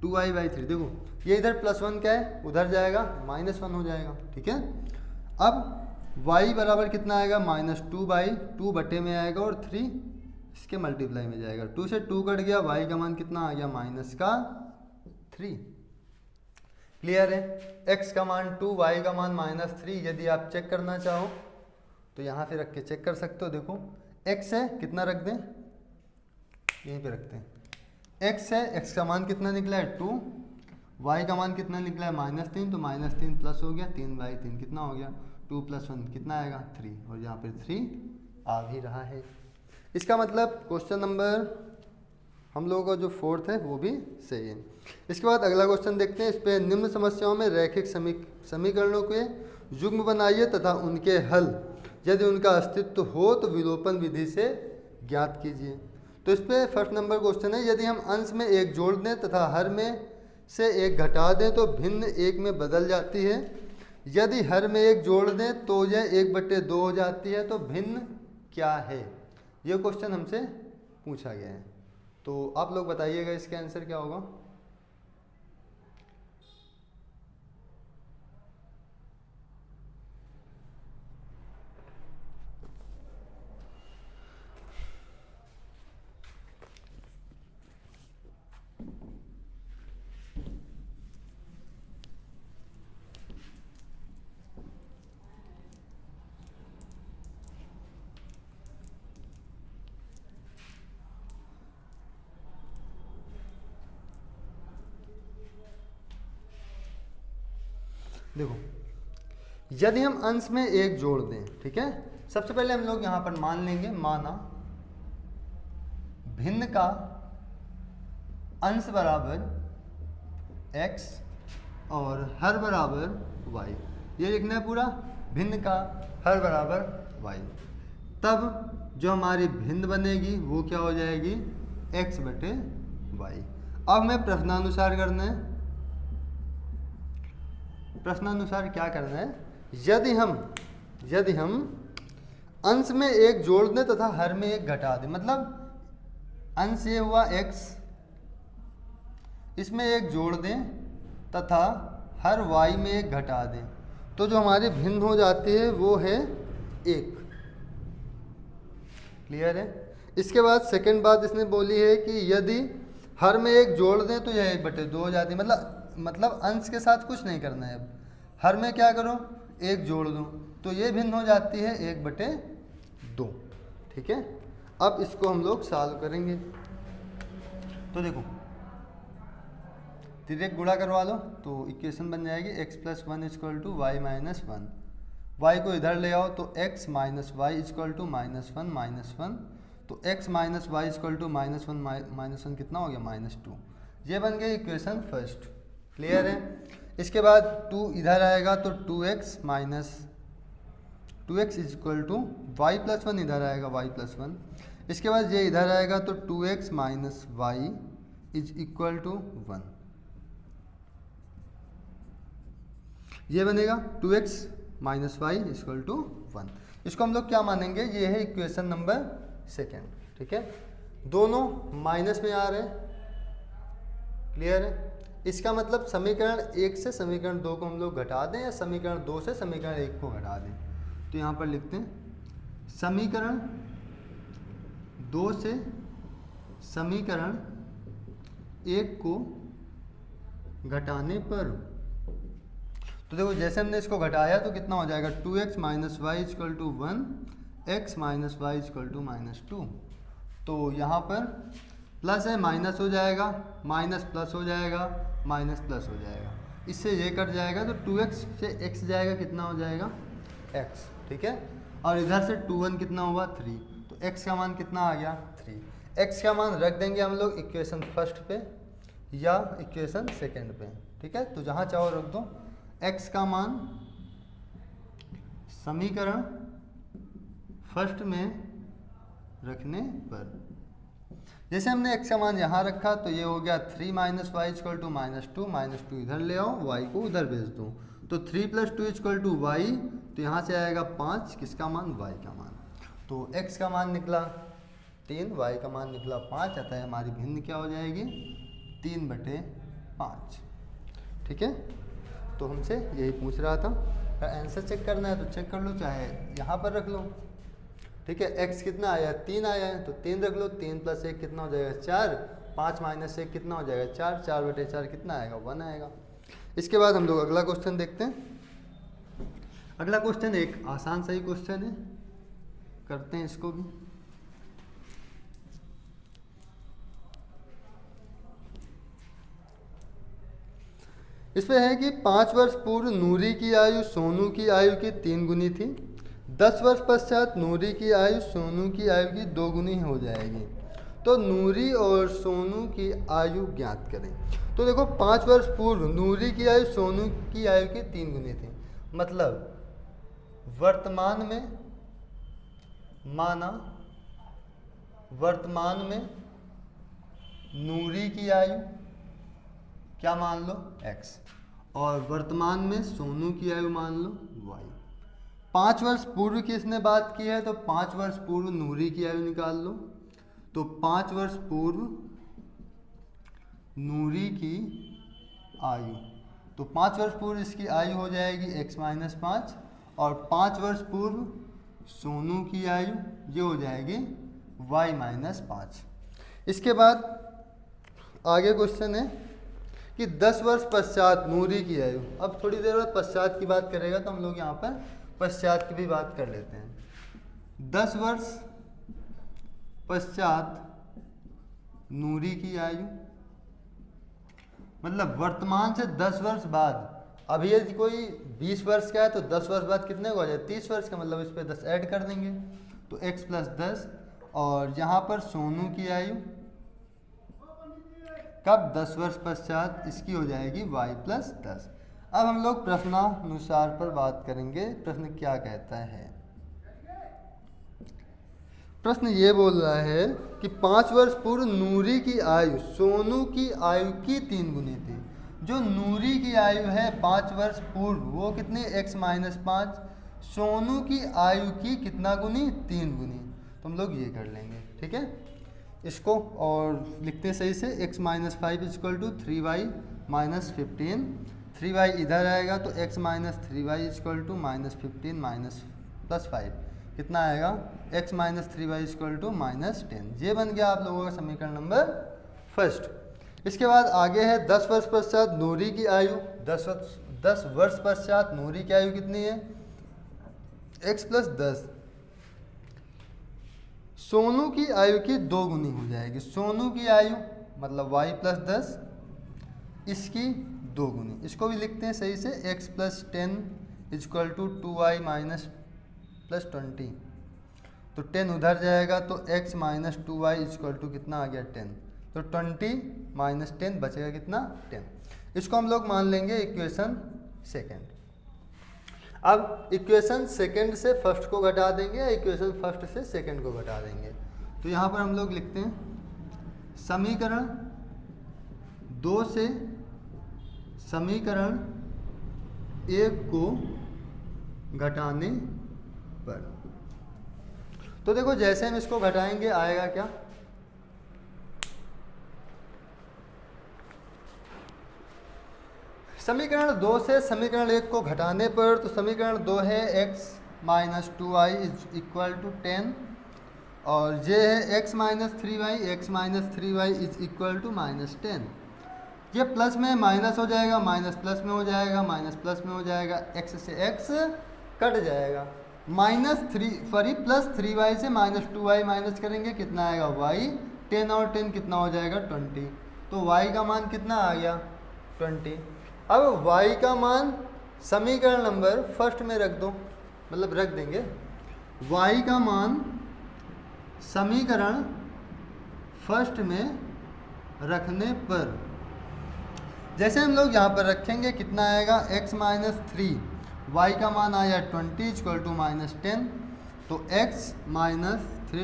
2i/3 देखो ये इधर +1 क्या है उधर जाएगा -1 हो जाएगा। ठीक है, अब y बराबर कितना आएगा -2/2 बटे में आएगा और 3 इसके मल्टीप्लाई में जाएगा। 2 से 2 कट गया, y का मान कितना आ गया -3। क्लियर है, x का मान 2 y का मान -3। यदि आप चेक करना चाहो तो यहाँ पे रख के चेक कर सकते हो। देखो x है कितना रख दें, यहीं पे रखते हैं। x है, x का मान कितना निकला है 2, y का मान कितना निकला है -3, तो -3 प्लस हो गया 3/3 कितना हो गया 2 + 1 कितना आएगा 3, और यहाँ पे 3 आ भी रहा है। इसका मतलब क्वेश्चन नंबर हम लोगों का जो 4th है वो भी सही है। इसके बाद अगला क्वेश्चन देखते हैं। इस पे निम्न समस्याओं में रैखिक समीकरणों के युग्म बनाइए तथा उनके हल यदि उनका अस्तित्व हो तो विलोपन विधि से ज्ञात कीजिए। तो इस पे फर्स्ट नंबर क्वेश्चन है, यदि हम अंश में 1 जोड़ दें तथा हर में से 1 घटा दें तो भिन्न 1 में बदल जाती है। यदि हर में 1 जोड़ दें तो यह 1/2 हो जाती है, तो भिन्न क्या है? ये क्वेश्चन हमसे पूछा गया है, तो आप लोग बताइएगा इसका आंसर क्या होगा। देखो यदि हम अंश में 1 जोड़ दें, ठीक है, सबसे पहले हम लोग यहाँ पर मान लेंगे, माना भिन्न का अंश बराबर x और हर बराबर y, ये लिखना है पूरा, भिन्न का हर बराबर y। तब जो हमारी भिन्न बनेगी वो क्या हो जाएगी x/y। अब हमें प्रश्नानुसार करना है। प्रश्नानुसार क्या करना है, यदि हम अंश में 1 जोड़ दें तथा हर में 1 घटा दें, मतलब अंश ये हुआ x, इसमें 1 जोड़ दें तथा हर y में 1 घटा दें, तो जो हमारी भिन्न हो जाती है वो है 1। क्लियर है। इसके बाद सेकंड बात इसने बोली है कि यदि हर में 1 जोड़ दें तो यह 1/2 हो जाती है, मतलब अंश के साथ कुछ नहीं करना है। अब हर में क्या करो 1 जोड़ दो तो ये भिन्न हो जाती है 1/2। ठीक है, अब इसको हम लोग सॉल्व करेंगे। तो देखो तिर्यक गुणा करवा लो तो इक्वेशन बन जाएगी x + 1 = y - 1। y को इधर ले आओ तो x - y = -1 -1, तो x - y = -1 -1 कितना हो गया -2। ये बन गई इक्वेशन फर्स्ट। क्लियर है। इसके बाद 2 इधर आएगा तो 2x = y + 1 इधर आएगा y + 1। इसके बाद ये इधर आएगा तो 2x - y = 1, ये बनेगा 2x - y = 1। इसको हम लोग क्या मानेंगे, ये है इक्वेशन नंबर सेकेंड। ठीक है, दोनों माइनस में आ रहे हैं। क्लियर है। इसका मतलब समीकरण 1 से समीकरण 2 को हम लोग घटा दें या समीकरण 2 से समीकरण 1 को घटा दें। तो यहाँ पर लिखते हैं समीकरण 2 से समीकरण 1 को घटाने पर, तो देखो जैसे हमने इसको घटाया तो कितना हो जाएगा 2x - y = 1, x - y = -2। तो यहाँ पर प्लस है माइनस हो जाएगा, माइनस प्लस हो जाएगा, माइनस प्लस हो जाएगा, इससे ये कट जाएगा तो 2x से x जाएगा, कितना हो जाएगा x। ठीक है, और इधर से 2 कितना हुआ 3, तो x का मान कितना आ गया 3। x का मान रख देंगे हम लोग इक्वेशन फर्स्ट पे या इक्वेशन सेकेंड पे। ठीक है, तो जहाँ चाहो रख दो। x का मान समीकरण फर्स्ट में रखने पर जैसे हमने x का मान यहाँ रखा तो ये हो गया 3 माइनस वाई इक्वल टू -2 इधर ले आओ, y को उधर भेज दो, तो 3 + 2 इक्वल टू वाई, तो यहाँ से आएगा 5, किसका मान, y का मान। तो x का मान निकला 3, y का मान निकला 5, अतः हमारी भिन्न क्या हो जाएगी, 3/5। ठीक है, तो हमसे यही पूछ रहा था। आंसर चेक करना है तो चेक कर लो, चाहे यहाँ पर रख लो। ठीक है, x कितना आया, 3 आया है तो 3 रख लो, 3 + 1 कितना हो जाएगा, 4, 5 - 1 कितना हो जाएगा, 4, 4/4 कितना आएगा, 1 आएगा। इसके बाद हम लोग अगला क्वेश्चन देखते हैं। अगला क्वेश्चन एक आसान सही क्वेश्चन है, करते हैं इसको भी। इस पे है कि 5 वर्ष पूर्व नूरी की आयु सोनू की आयु की 3 गुनी थी, 10 वर्ष पश्चात नूरी की आयु सोनू की आयु की 2 गुनी हो जाएगी, तो नूरी और सोनू की आयु ज्ञात करें। तो देखो 5 वर्ष पूर्व नूरी की आयु सोनू की आयु की 3 गुनी थी, मतलब वर्तमान में, माना वर्तमान में नूरी की आयु क्या मान लो, x, और वर्तमान में सोनू की आयु मान लो y। 5 वर्ष पूर्व की इसने बात की है तो 5 वर्ष पूर्व नूरी की आयु निकाल लो, तो 5 वर्ष पूर्व नूरी की आयु, तो 5 वर्ष पूर्व इसकी आयु हो जाएगी x - 5, और 5 वर्ष पूर्व सोनू की आयु ये हो जाएगी y - 5। इसके बाद आगे क्वेश्चन है कि 10 वर्ष पश्चात नूरी की आयु। अब थोड़ी देर बाद पश्चात की बात करेगा तो हम लोग यहाँ पर पश्चात की भी बात कर लेते हैं। 10 वर्ष पश्चात नूरी की आयु, मतलब वर्तमान से 10 वर्ष बाद। अभी यदि कोई 20 वर्ष का है तो 10 वर्ष बाद कितने को हो जाए, 30 वर्ष का, मतलब इस पर 10 ऐड कर देंगे तो x + 10, और यहाँ पर सोनू की आयु कब, 10 वर्ष पश्चात, इसकी हो जाएगी y + 10। अब हम लोग प्रश्नानुसार पर बात करेंगे, प्रश्न क्या कहता है। प्रश्न ये बोल रहा है कि 5 वर्ष पूर्व नूरी की आयु सोनू की आयु की 3 गुनी थी। जो नूरी की आयु है 5 वर्ष पूर्व वो कितनी, x - 5, सोनू की आयु की कितना गुनी, 3 गुनी। तो हम लोग ये कर लेंगे, ठीक है, इसको और लिखते हैं सही से। x - 5 = 3y - 15, 3y इधर आएगा तो x - 3y = -15 + +5 कितना आएगा, x - 3y = -10। ये बन गया आप लोगों का समीकरण नंबर फर्स्ट। इसके बाद आगे है 10 वर्ष पश्चात नूरी की आयु। 10 वर्ष पश्चात नूरी की आयु कितनी है, x + 10, सोनू की आयु की 2 गुनी हो जाएगी। सोनू की आयु मतलब y + 10, इसकी 2 गुनी। इसको भी लिखते हैं सही से, x + 10 = 2y - +20, तो 10 उधर जाएगा तो x - 2y = कितना आ गया, 10, तो 20 - 10 बचेगा कितना, 10। इसको हम लोग मान लेंगे इक्वेशन सेकेंड। अब इक्वेशन सेकंड से फर्स्ट को घटा देंगे या इक्वेशन फर्स्ट से सेकंड को घटा देंगे। तो यहाँ पर हम लोग लिखते हैं समीकरण 2 से समीकरण 1 को घटाने पर। तो देखो जैसे हम इसको घटाएंगे आएगा क्या, समीकरण 2 से समीकरण 1 को घटाने पर, तो समीकरण 2 है x - 2y = 10, और ये है x - 3y, x - 3y = -10। ये प्लस में माइनस हो जाएगा, माइनस प्लस में हो जाएगा, माइनस प्लस में हो जाएगा, x से x कट जाएगा, +3y से -2y माइनस करेंगे कितना आएगा y, 10 और 10 कितना हो जाएगा 20, तो y का मान कितना आ गया 20। अब y का मान समीकरण नंबर फर्स्ट में रख दो, मतलब रख देंगे y का मान समीकरण फर्स्ट में रखने पर, जैसे हम लोग यहाँ पर रखेंगे कितना आएगा x - 3, y का मान आया 20 = -10, तो x - 3 ×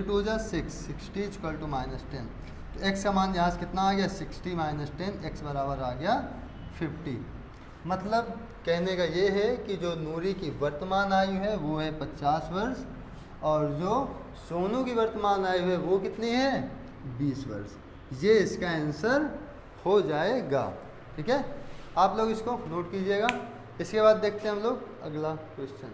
2 = 6, 60 = -10, तो x का मान यहाँ से कितना आ गया 60 माइनस 10, x बराबर आ गया 50। मतलब कहने का ये है कि जो नूरी की वर्तमान आयु है वो है 50 वर्ष और जो सोनू की वर्तमान आयु है वो कितनी है 20 वर्ष। ये इसका आंसर हो जाएगा। ठीक है, आप लोग इसको नोट कीजिएगा। इसके बाद देखते हैं हम लोग अगला क्वेश्चन।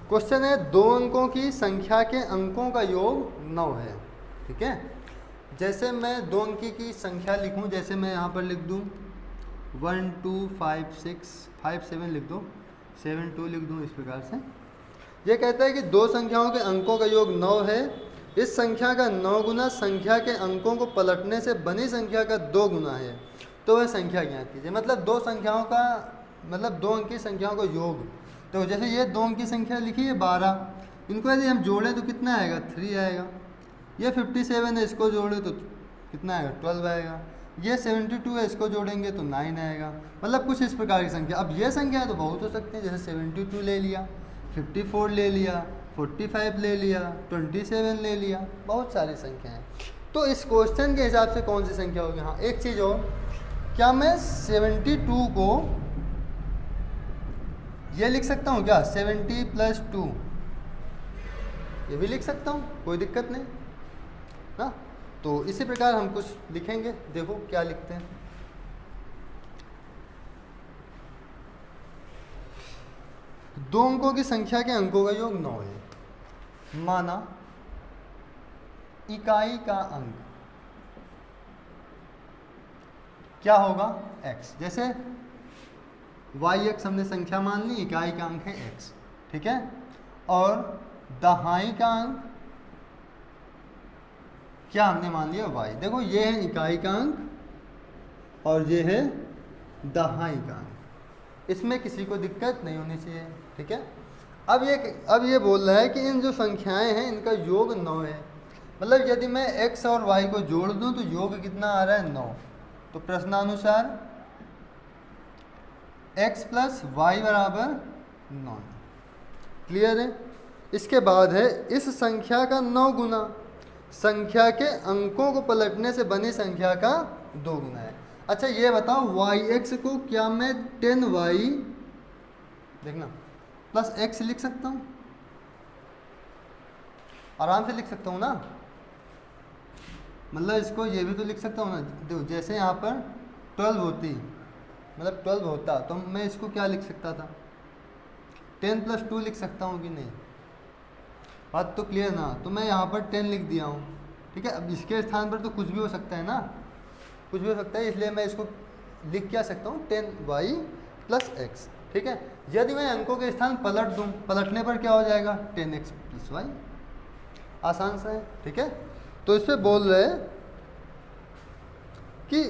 क्वेश्चन है 2 अंकों की संख्या के अंकों का योग 9 है। ठीक है, जैसे मैं 2 अंकी की संख्या लिखूं, जैसे मैं यहाँ पर लिख दूं 1 2 5 6 5 7 लिख दूं, 7 2 लिख दूं, इस प्रकार से। ये कहता है कि 2 संख्याओं के अंकों का योग 9 है। इस संख्या का 9 गुना संख्या के अंकों को पलटने से बनी संख्या का 2 गुना है, तो वह संख्या ज्ञात कीजिए। मतलब 2 संख्याओं का मतलब 2 अंकी संख्याओं का योग। तो जैसे ये 2 अंकी संख्या लिखी है 12, इनको यदि हम जोड़ें तो कितना आएगा 3 आएगा। ये 57 है, इसको जोड़े तो कितना आएगा 12 आएगा। ये 72 है, इसको जोड़ेंगे तो 9 आएगा। मतलब कुछ इस प्रकार की संख्या। अब ये संख्या तो बहुत हो सकती है, जैसे 72 ले लिया, 54 ले लिया, 45 ले लिया, 27 ले लिया, बहुत सारी संख्या हैं। तो इस क्वेश्चन के हिसाब से कौन सी संख्या होगी। हाँ, एक चीज़ और, क्या मैं 72 को ये लिख सकता हूँ क्या 70 + 2, ये भी लिख सकता हूँ, कोई दिक्कत नहीं ना। तो इसी प्रकार हम कुछ लिखेंगे, देखो क्या लिखते हैं। दो अंकों की संख्या के अंकों का योग 9 है। माना इकाई का अंक क्या होगा x। जैसे y(x) हमने संख्या मान ली, इकाई का अंक है x। ठीक है, और दहाई का अंक क्या हमने मान लिया y। देखो ये है इकाई का अंक और ये है दहाई का अंक, इसमें किसी को दिक्कत नहीं होनी चाहिए। ठीक है, अब ये बोल रहा है कि इन जो संख्याएं हैं इनका योग 9 है। मतलब यदि मैं x और y को जोड़ दूं तो योग कितना आ रहा है 9। तो प्रश्नानुसार x + y = 9। क्लियर है। इसके बाद है इस संख्या का 9 गुना संख्या के अंकों को पलटने से बनी संख्या का 2 गुना है। अच्छा ये बताओ y(x) को क्या मैं 10y देखना + x लिख सकता हूँ? आराम से लिख सकता हूँ ना। मतलब इसको ये भी तो लिख सकता हूँ ना। देखो जैसे यहाँ पर 12 होती, मतलब 12 होता तो मैं इसको क्या लिख सकता था 10 + 2 लिख सकता हूँ कि नहीं। बात तो क्लियर ना। तो मैं यहाँ पर 10 लिख दिया हूँ। ठीक है, अब इसके स्थान पर तो कुछ भी हो सकता है ना, कुछ भी हो सकता है, इसलिए मैं इसको लिख क्या सकता हूँ 10y + x। ठीक है, यदि मैं अंकों के स्थान पलट दूँ, पलटने पर क्या हो जाएगा 10x + y। आसान सा है। ठीक है, तो इस पर बोल रहे हैं कि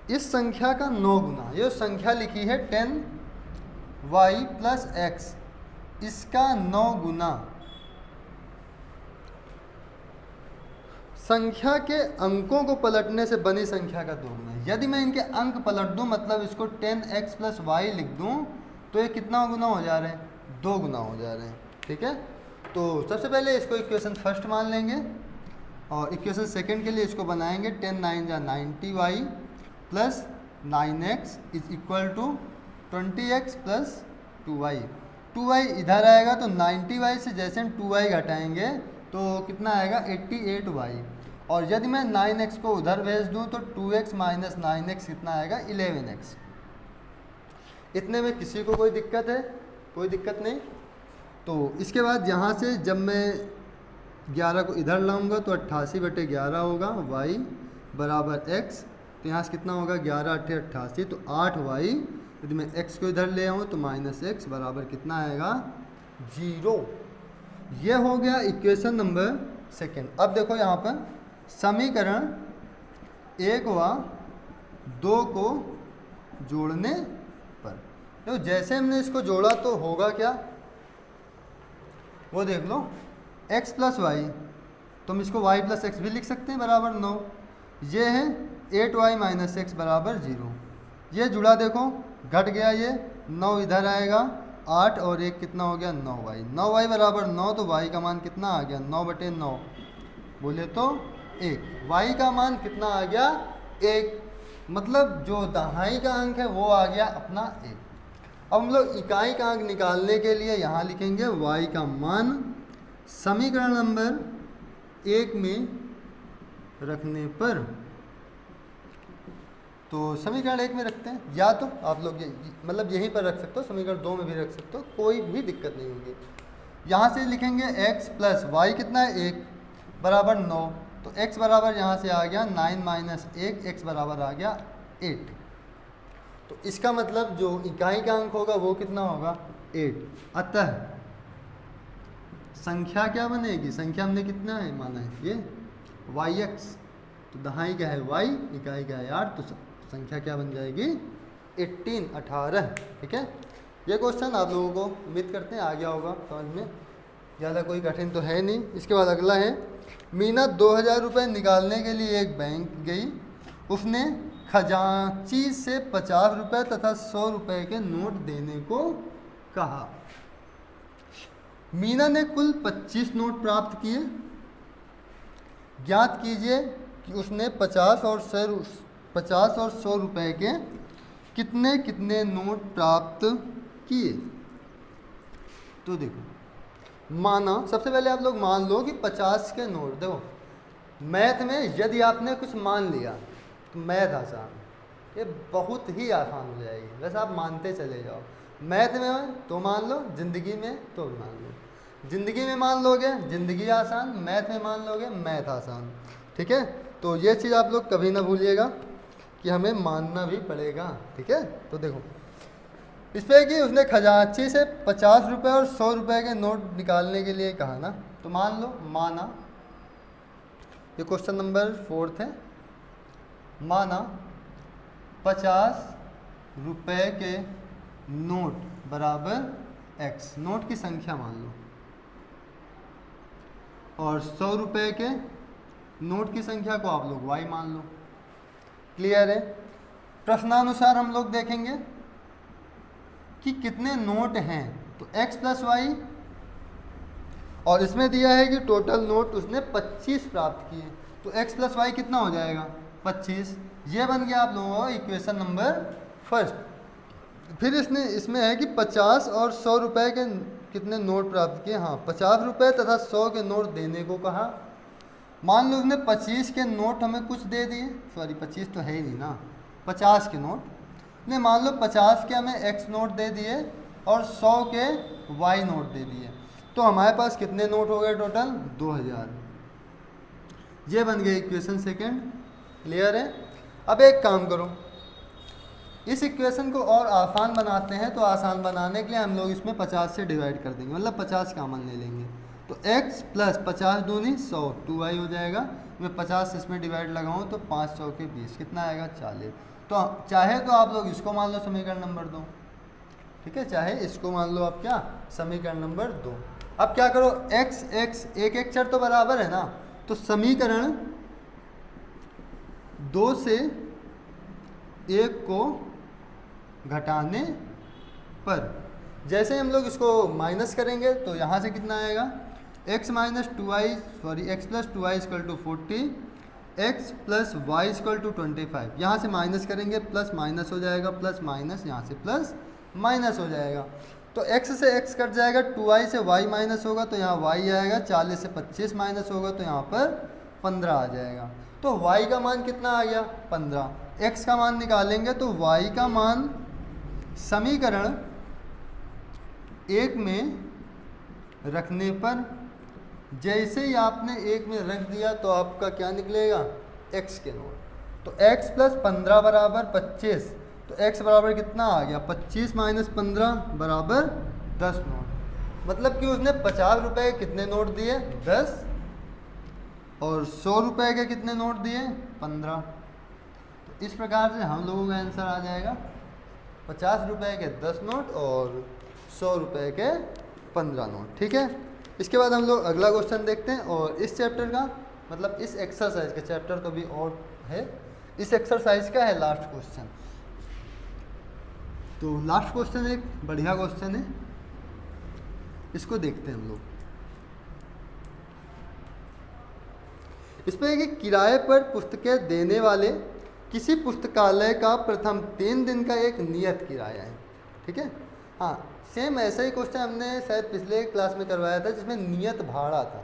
इस संख्या का 9 गुना, ये संख्या लिखी है 10y + x, इसका 9 गुना संख्या के अंकों को पलटने से बनी संख्या का 2 गुना। यदि मैं इनके अंक पलट दूं, मतलब इसको 10x + y लिख दूं, तो ये कितना गुना हो जा रहे हैं 2 गुना हो जा रहे हैं। ठीक है, तो सबसे पहले इसको इक्वेशन फर्स्ट मान लेंगे और इक्वेशन सेकंड के लिए इसको बनाएंगे 10 9 = 90y + 9x = 20x + 2y। 2y इधर आएगा तो 90y से जैसे हम 2y घटाएंगे तो कितना आएगा 88y। और यदि मैं 9x को उधर भेज दूं तो 2x - 9x कितना आएगा 11x। इतने में किसी को कोई दिक्कत है? कोई दिक्कत नहीं। तो इसके बाद यहाँ से जब मैं 11 को इधर लाऊंगा तो 88/11 होगा y बराबर x, तो यहाँ से कितना होगा 11 8 88, तो 8y, यदि मैं x को इधर ले आऊँ तो -x बराबर कितना आएगा 0। ये हो गया इक्वेशन नंबर सेकेंड। अब देखो यहाँ पर समीकरण 1 व 2 को जोड़ने पर, तो जैसे हमने इसको जोड़ा तो होगा क्या, वो देख लो। x प्लस वाई, तो हम इसको y प्लस एक्स भी लिख सकते हैं बराबर 9। ये है 8y माइनस एक्स बराबर 0। ये जुड़ा देखो, घट गया, ये 9 इधर आएगा, 8 और 1 कितना हो गया 9y। 9y बराबर 9, तो y का मान कितना आ गया 9/9, बोले तो 1। y का मान कितना आ गया 1, मतलब जो दहाई का अंक है वो आ गया अपना 1। अब हम लोग इकाई का अंक निकालने के लिए यहाँ लिखेंगे y का मान समीकरण नंबर 1 में रखने पर, तो समीकरण 1 में रखते हैं, या तो आप लोग मतलब यहीं पर रख सकते हो, समीकरण 2 में भी रख सकते हो, कोई भी दिक्कत नहीं होगी। यहाँ से लिखेंगे x प्लस वाई कितना है 1 बराबर 9, तो x बराबर यहाँ से आ गया 9 माइनस 1, x बराबर आ गया 8। तो इसका मतलब जो इकाई का अंक होगा वो कितना होगा 8। अतः संख्या क्या बनेगी, संख्या हमने कितना है माना है ये yx, तो दहाई का है y, इकाई का है 8, तो संख्या क्या बन जाएगी 18। ठीक है, ये क्वेश्चन आप लोगों को उम्मीद करते हैं आ गया होगा समझ में, ज़्यादा कोई कठिन तो है नहीं। इसके बाद अगला है, मीना 2000 रुपये निकालने के लिए एक बैंक गई, उसने खजांची से 50 रुपये तथा 100 रुपये के नोट देने को कहा। मीना ने कुल 25 नोट प्राप्त किए, ज्ञात कीजिए कि उसने 50 और 100 रुपये के कितने कितने नोट प्राप्त किए। तो देखो माना, सबसे पहले आप लोग मान लो कि 50 के नोट, देखो मैथ में यदि आपने कुछ मान लिया तो मैथ आसान, ये बहुत ही आसान हो जाएगी, बस आप मानते चले जाओ। मैथ में तो मान लो, ज़िंदगी में तो मान लो, ज़िंदगी में मान लोगे ज़िंदगी आसान, मैथ में मान लोगे मैथ आसान। ठीक है, तो ये चीज़ आप लोग कभी ना भूलिएगा कि हमें मानना भी पड़ेगा। ठीक है, तो देखो इस पर कि उसने खजांची से 50 रुपये और 100 रुपये के नोट निकालने के लिए कहा ना, तो मान लो, माना, ये क्वेश्चन नंबर 4 है, माना 50 रुपये के नोट बराबर x, नोट की संख्या मान लो, और 100 रुपये के नोट की संख्या को आप लोग y मान लो। क्लियर है। प्रश्नानुसार हम लोग देखेंगे कि कितने नोट हैं, तो x प्लस वाई, और इसमें दिया है कि टोटल नोट उसने 25 प्राप्त किए, तो x प्लस वाई कितना हो जाएगा 25। ये बन गया आप लोगों का इक्वेशन नंबर फर्स्ट। फिर इसमें है कि 50 और 100 रुपये के कितने नोट प्राप्त किए, हाँ 50 रुपये तथा 100 के नोट देने को कहा। मान लो उसने 25 के नोट हमें कुछ दे दिए, सॉरी 25 तो है ही नहीं ना, 50 के नोट ने, मान लो 50 के हमें x नोट दे दिए और 100 के y नोट दे दिए, तो हमारे पास कितने नोट हो गए टोटल 2000। ये बन गए इक्वेशन सेकंड। क्लियर है। अब एक काम करो, इस इक्वेशन को और आसान बनाते हैं, तो आसान बनाने के लिए हम लोग इसमें 50 से डिवाइड कर देंगे, मतलब 50 कॉमन ले लेंगे, तो x प्लस 50 दूनी 100, 2y हो जाएगा। मैं 50 इसमें डिवाइड लगाऊं तो 5 100 के 20 कितना आएगा 40। तो चाहे तो आप लोग इसको मान लो समीकरण नंबर 2, ठीक है, चाहे इसको मान लो आप क्या समीकरण नंबर 2। अब क्या करो, x एक चर तो बराबर है ना, तो समीकरण 2 से 1 को घटाने पर जैसे हम लोग इसको माइनस करेंगे तो यहाँ से कितना आएगा, x plus 2y equal to 40, x plus y equal to 25। यहाँ से माइनस करेंगे प्लस माइनस हो जाएगा, प्लस माइनस, यहाँ से प्लस माइनस हो जाएगा, तो x से x कट जाएगा, 2y से y माइनस होगा तो यहाँ y आएगा, 40 से 25 माइनस होगा तो यहाँ पर 15 आ जाएगा। तो y का मान कितना आ गया 15। x का मान निकालेंगे तो y का मान समीकरण 1 में रखने पर, जैसे ही आपने 1 में रख दिया तो आपका क्या निकलेगा x के नोट। तो x प्लस 15 बराबर 25, तो x बराबर कितना आ गया, 25 माइनस 15 बराबर 10 नोट। मतलब कि उसने 50 रुपए के कितने नोट दिए, 10, और 100 रुपए के कितने नोट दिए, 15। तो इस प्रकार से हम लोगों का आंसर आ जाएगा 50 रुपए के 10 नोट और 100 रुपए के 15 नोट। ठीक है, इसके बाद हम लोग अगला क्वेश्चन देखते हैं। और इस चैप्टर का मतलब इस एक्सरसाइज का, चैप्टर तो भी और है, इस एक्सरसाइज का है लास्ट क्वेश्चन। तो लास्ट क्वेश्चन एक बढ़िया क्वेश्चन है, इसको देखते हैं हम लोग। इसमें है कि किराए पर पुस्तकें देने वाले किसी पुस्तकालय का प्रथम 3 दिन का एक नियत किराया है। ठीक है, हाँ सेम ऐसा ही क्वेश्चन हमने शायद पिछले क्लास में करवाया था जिसमें नियत भाड़ा था।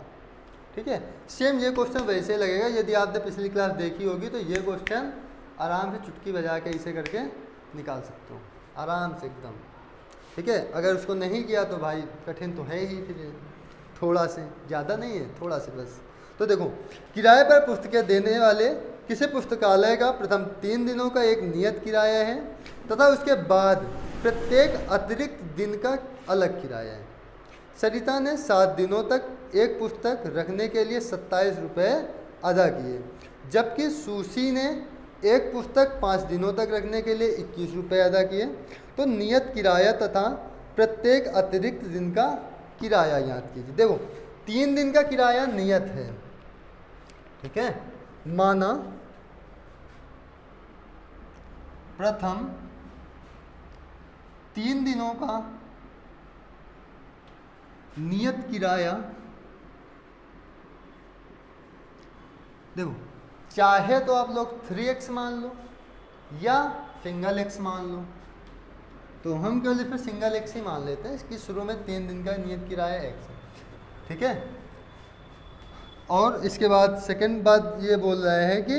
ठीक है, सेम ये क्वेश्चन वैसे ही लगेगा। यदि आपने पिछली क्लास देखी होगी तो ये क्वेश्चन आराम से चुटकी बजा के इसे करके निकाल सकते हो आराम से एकदम। ठीक है, अगर उसको नहीं किया तो भाई कठिन तो है ही, फिर थोड़ा से, ज़्यादा नहीं है, थोड़ा से बस। तो देखो, किराए पर पुस्तकें देने वाले किसी पुस्तकालय का प्रथम 3 दिनों का एक नियत किराया है तथा उसके बाद प्रत्येक अतिरिक्त दिन का अलग किराया है। सरिता ने 7 दिनों तक एक पुस्तक रखने के लिए 27 रुपये अदा किए, जबकि सुशी ने एक पुस्तक 5 दिनों तक रखने के लिए 21 रुपये अदा किए। तो नियत किराया तथा प्रत्येक अतिरिक्त दिन का किराया याद कीजिए। देखो, 3 दिन का किराया नियत है, ठीक है, माना प्रथम 3 दिनों का नियत किराया, देखो चाहे तो आप लोग 3x मान लो या सिंगल x मान लो। तो हम केवल फिर सिंगल x ही मान लेते हैं, इसकी शुरू में 3 दिन का नियत किराया x है। ठीक है, और इसके बाद सेकंड बात ये बोल रहा है कि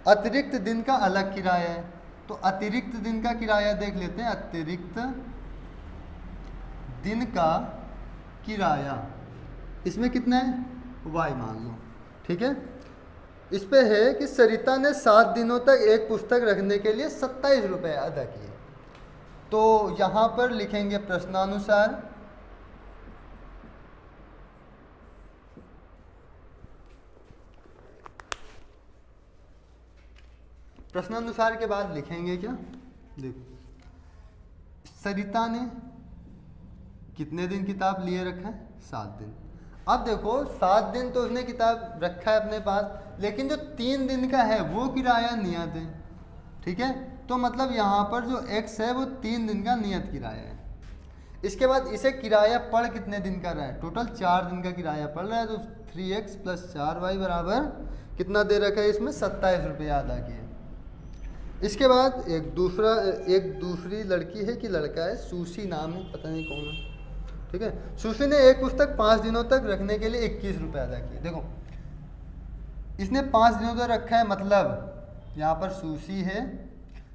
अतिरिक्त दिन का अलग किराया है। तो अतिरिक्त दिन का किराया देख लेते हैं। अतिरिक्त दिन का किराया इसमें कितना है, y मान लो। ठीक है, इस पे है कि सरिता ने 7 दिनों तक एक पुस्तक रखने के लिए 27 रुपये अदा किए। तो यहाँ पर लिखेंगे प्रश्नानुसार, प्रश्नानुसार के बाद लिखेंगे क्या, देखो सरिता ने कितने दिन किताब लिए रखा है, 7 दिन। अब देखो 7 दिन तो उसने किताब रखा है अपने पास, लेकिन जो 3 दिन का है वो किराया नियत है। ठीक है, तो मतलब यहाँ पर जो x है वो 3 दिन का नियत किराया है। इसके बाद इसे किराया पड़ कितने दिन का रहा है, टोटल 4 दिन का किराया पड़ रहा है। तो 3x प्लस 4y बराबर कितना दे रखा है, इसमें 27 रुपये अदा किए। इसके बाद एक दूसरी लड़की है कि लड़का है, सुशी नाम है, पता नहीं कौन है। ठीक है, सुशी ने एक पुस्तक 5 दिनों तक रखने के लिए 21 रुपये अदा किए। देखो इसने 5 दिनों तक रखा है, मतलब यहाँ पर सुशी है,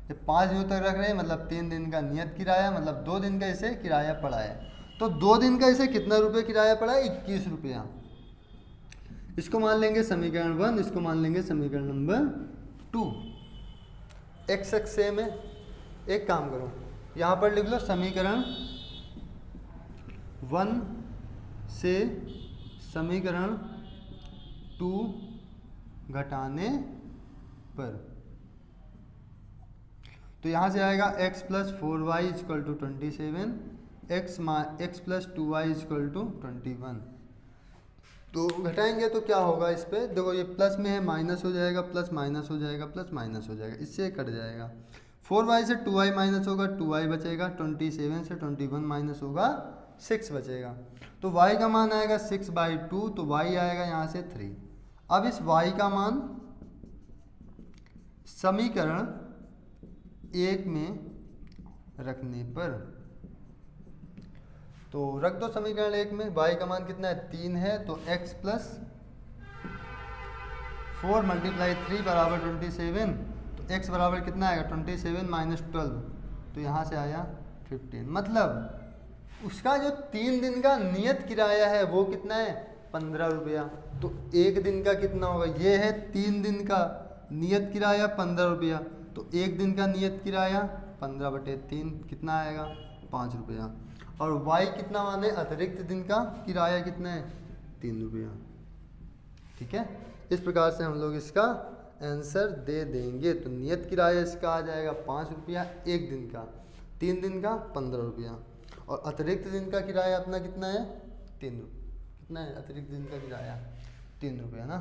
ये 5 दिनों तक रख रहे हैं, मतलब 3 दिन का नियत किराया, मतलब 2 दिन का इसे किराया पड़ा है। तो 2 दिन का इसे कितना रुपये किराया पड़ा है, 21 रुपया। इसको मान लेंगे समीकरण 1, इसको मान लेंगे समीकरण नंबर 2। x सेम है, एक काम करो यहाँ पर लिख लो समीकरण 1 से समीकरण 2 घटाने पर, तो यहाँ से आएगा x plus 4y is equal to 27, x plus 2y is equal to 21। तो घटाएंगे तो क्या होगा, इस पे देखो ये प्लस में है, माइनस हो जाएगा, प्लस माइनस हो जाएगा, प्लस माइनस हो जाएगा, इससे कट जाएगा। 4y से 2y माइनस होगा, 2y बचेगा, 27 से 21 माइनस होगा, 6 बचेगा। तो y का मान आएगा 6/2, तो y आएगा यहाँ से 3। अब इस y का मान समीकरण 1 में रखने पर, तो रख दो समीकरण 1 में। y का मान कितना है, 3 है, तो x प्लस 4 मल्टीप्लाई 3 बराबर 27, तो x बराबर कितना आएगा, 27 माइनस 12, तो यहाँ से आया 15। मतलब उसका जो 3 दिन का नियत किराया है वो कितना है, 15 रुपया। तो 1 दिन का कितना होगा, ये है 3 दिन का, नियत किराया 15 रुपया, तो एक दिन का नियत किराया 15/3 कितना आएगा 5 रुपया। और वाई कितना माने अतिरिक्त दिन का किराया कितना है 3 रुपया। ठीक है, इस प्रकार से हम लोग इसका आंसर दे देंगे। तो नियत किराया इसका आ जाएगा 5 रुपया एक दिन का, 3 दिन का 15 रुपया, और अतिरिक्त दिन का किराया अपना कितना है 3 रुपया। कितना है अतिरिक्त दिन का किराया 3 रुपया ना।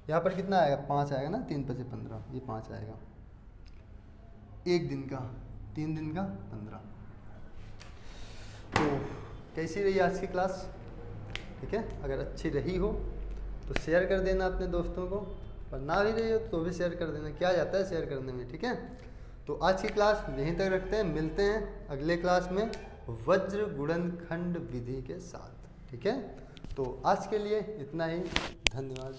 यहाँ पर कितना आएगा 5 आएगा ना, 3 × 5 = 15, ये 5 आएगा एक दिन का, 3 दिन का 15। तो कैसी रही आज की क्लास? ठीक है, अगर अच्छी रही हो तो शेयर कर देना अपने दोस्तों को, और ना भी रही हो तो भी शेयर कर देना, क्या जाता है शेयर करने में। ठीक है, तो आज की क्लास यहीं तक रखते हैं, मिलते हैं अगले क्लास में वज्र गुणनखंड विधि के साथ। ठीक है, तो आज के लिए इतना ही, धन्यवाद।